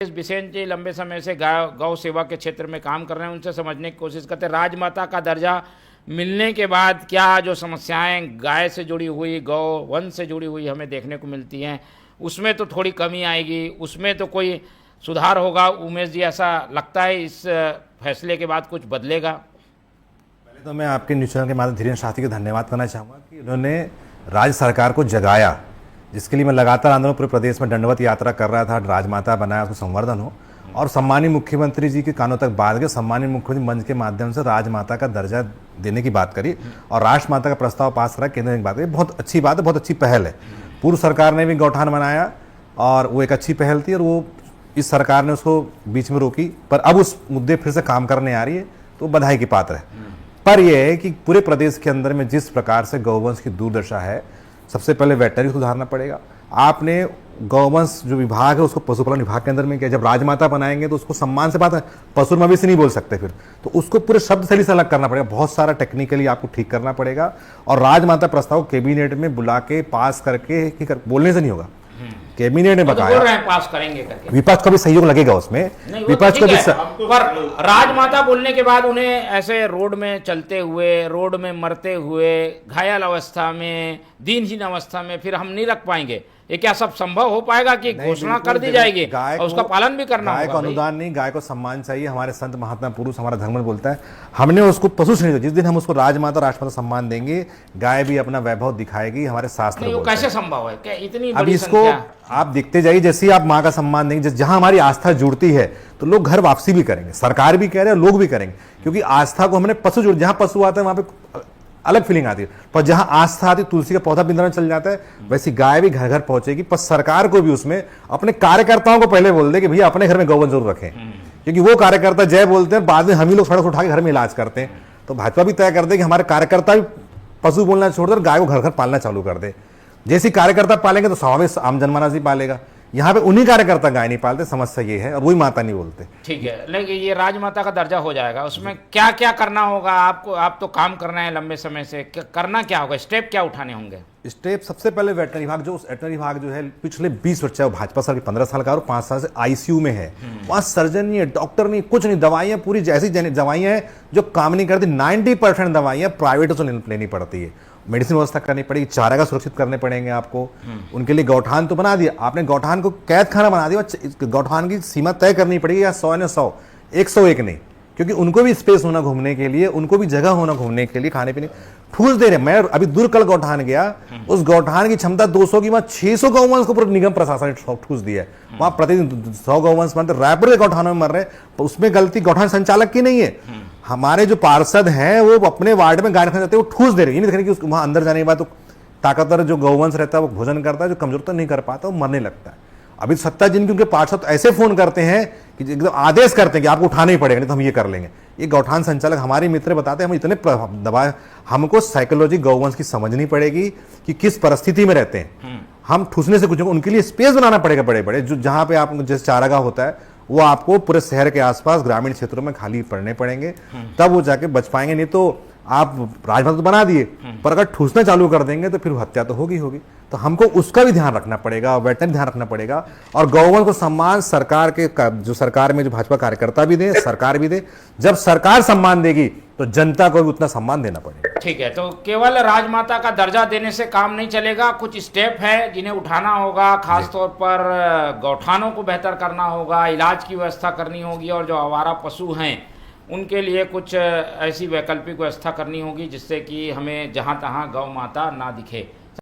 बिसेन जी लंबे समय से गौ सेवा के क्षेत्र में काम कर रहे हैं, उनसे समझने की कोशिश करते हैं। राजमाता का दर्जा मिलने के बाद क्या जो समस्याएं गाय से जुड़ी हुई, गौ वंश से जुड़ी हुई हमें देखने को मिलती हैं, उसमें तो थोड़ी कमी आएगी, उसमें तो कोई सुधार होगा। उमेश जी, ऐसा लगता है इस फैसले के बाद कुछ बदलेगा? पहले तो मैं आपके न्यूज़ चैनल के माध्यम धीरेन्द्र शास्त्री का धन्यवाद करना चाहूँगा कि उन्होंने राज्य सरकार को जगाया, जिसके लिए मैं लगातार आंदोलन पूरे प्रदेश में दंडवत यात्रा कर रहा था। राजमाता बनाया, उसको संवर्धन हो, और सम्मानीय मुख्यमंत्री जी के कानों तक बात गई। सम्मानीय मुख्यमंत्री मंच के माध्यम से राजमाता का दर्जा देने की बात करी और राष्ट्रमाता का प्रस्ताव पास करा, केंद्र की बात करी। बहुत अच्छी बात है, बहुत अच्छी पहल है। पूर्व सरकार ने भी गौठान बनाया और वो एक अच्छी पहल थी, और वो इस सरकार ने उसको बीच में रोकी, पर अब उस मुद्दे फिर से काम करने आ रही है, तो बधाई की पात्र है। पर यह है कि पूरे प्रदेश के अंदर में जिस प्रकार से गौवंश की दुर्दशा है, सबसे पहले वेटनरी सुधारना पड़ेगा। आपने गौवंश जो विभाग है उसको पशुपालन विभाग के अंदर में किया। जब राजमाता बनाएंगे तो उसको सम्मान से बात है, पशु मवेशी नहीं बोल सकते फिर, तो उसको पूरे शब्द शैली से अलग करना पड़ेगा। बहुत सारा टेक्निकली आपको ठीक करना पड़ेगा, और राजमाता प्रस्ताव कैबिनेट में बुला के पास करके बोलने से नहीं होगा। कैबिनेट ने बताया बोल रहे हैं पास करेंगे करके। विपक्ष का भी सहयोग लगेगा उसमें, विपक्ष को भी पर राजमाता बोलने के बाद उन्हें ऐसे रोड में चलते हुए, रोड में मरते हुए, घायल अवस्था में, दीनहीन अवस्था में फिर हम नहीं रख पाएंगे। ये क्या सब संभव हो पाएगा कि घोषणा कर दी जाएगी और उसका पालन भी करना होगा? गाय को अनुदान नहीं, गाय को सम्मान चाहिए। हमारे संत महात्मा पुरुष, हमारा धर्म बोलता है, हमने उसको पशु श्रेणी दिया। जिस दिन हम उसको राजमाता राष्ट्रमाता सम्मान देंगे, गाय भी अपना वैभव दिखाएगी। हमारे शास्त्र वो कैसे संभव है? क्या इतनी अब इसको आप देखते जाइए, जैसे ही आप माँ का सम्मान देंगे, जहां हमारी आस्था जुड़ती है तो लोग घर वापसी भी करेंगे। सरकार भी कह रहे हैं, लोग भी करेंगे, क्योंकि आस्था को हमने पशु जुड़, जहां पशु आता है वहां पे अलग फीलिंग आती है, पर जहां आस्था आती है, तुलसी का पौधा बिंदु में चल जाता है, वैसी गाय भी घर घर पहुंचेगी। पर सरकार को भी उसमें अपने कार्यकर्ताओं को पहले बोल दे कि भैया अपने घर में गौवंश जरूर रखें, क्योंकि वो कार्यकर्ता जय बोलते हैं, बाद में हम ही लोग सड़क उठा के घर में इलाज करते हैं। तो भाजपा भी तय कर दे कि हमारे कार्यकर्ता भी पशु बोलना छोड़कर गाय को घर घर पालना चालू कर दे। जैसे कार्यकर्ता पालेंगे तो स्वाभाविक आम जनमानस भी पालेगा। यहाँ पे उन्हीं कार्यकर्ता गाय नहीं पालते, समस्या ये है, और वही माता नहीं बोलते। ठीक है, लेकिन ये राजमाता का दर्जा हो जाएगा, उसमें क्या क्या करना होगा आपको? आप तो काम करना है लंबे समय से, करना क्या होगा, स्टेप क्या उठाने होंगे? स्टेप सबसे पहले वेटनरी विभाग, जो वेटनरी विभाग जो है पिछले 20 वर्ष, चाहे भाजपा सरकार 15 साल का और 5 साल से आईसीयू में है। वहां सर्जन नहीं है, डॉक्टर नहीं, कुछ नहीं, दवाइयां पूरी जैसी दवाइयां हैं जो काम नहीं करती। 90% दवाइयां प्राइवेट से लेनी पड़ती है। मेडिसिन व्यवस्था करनी पड़ेगी, चारागाह सुरक्षित करने पड़ेंगे आपको। उनके लिए गौठान तो बना दिया आपने, गौठान को कैद खाना बना दिया। गौठान की सीमा तय करनी पड़ेगी, या 100 ने 100, 101 नहीं, क्योंकि उनको भी स्पेस होना घूमने के लिए, उनको भी जगह होना घूमने के लिए, खाने पीने। ठूस दे रहे। मैं अभी दुर्कल गौठान गया, उस गौठान की क्षमता 200 की, वहां 600 गौवंश को पूरा निगम प्रशासन ने ठूस दिया है। वहां प्रतिदिन 100 गौवंश मरते, रायपुर के गौठानों में मर रहे हैं। उसमें गलती गौठान संचालक की नहीं है। हमारे जो पार्षद हैं वो अपने वार्ड में गाय रखना चाहते हैं, वो ठूस दे रहे हैं। ये नहीं देखने कि वहां अंदर जाने के बाद तो ताकतवर जो गौवंश रहता है वो भोजन करता है, जो कमजोर तो नहीं कर पाता वो मरने लगता है। अभी सत्ता जिनकी, उनके पार्षद ऐसे फोन करते हैं कि एकदम आदेश करते हैं कि आपको उठाना ही पड़ेगा, नहीं तो हम ये कर लेंगे। ये गौठान संचालक हमारे मित्र बताते हैं, हम इतने दबाए, हमको साइकोलॉजी गौवंश की समझनी पड़ेगी कि किस परिस्थिति में रहते हैं। हम ठूसने से कुछ, उनके लिए स्पेस बनाना पड़ेगा बड़े बड़े, जो जहां पे आप जैसे चारागाह होता है वो आपको पूरे शहर के आसपास ग्रामीण क्षेत्रों में खाली पड़ने पड़ेंगे, तब वो जाके बच पाएंगे। नहीं तो आप राजमाता तो बना दिए, पर अगर ठूसना चालू कर देंगे तो फिर हत्या तो होगी। तो हमको उसका भी ध्यान रखना पड़ेगा, वेटनरी ध्यान रखना पड़ेगा, और गौवंश को सम्मान सरकार के, जो सरकार में जो भाजपा कार्यकर्ता भी दे, सरकार भी दे। जब सरकार सम्मान देगी तो जनता को भी उतना सम्मान देना पड़ेगा। ठीक है, तो केवल राजमाता का दर्जा देने से काम नहीं चलेगा, कुछ स्टेप है जिन्हें उठाना होगा। खासतौर पर गौठानों को बेहतर करना होगा, इलाज की व्यवस्था करनी होगी, और जो आवारा पशु हैं उनके लिए कुछ ऐसी वैकल्पिक व्यवस्था करनी होगी जिससे कि हमें जहाँ तहाँ गौ माता ना दिखे।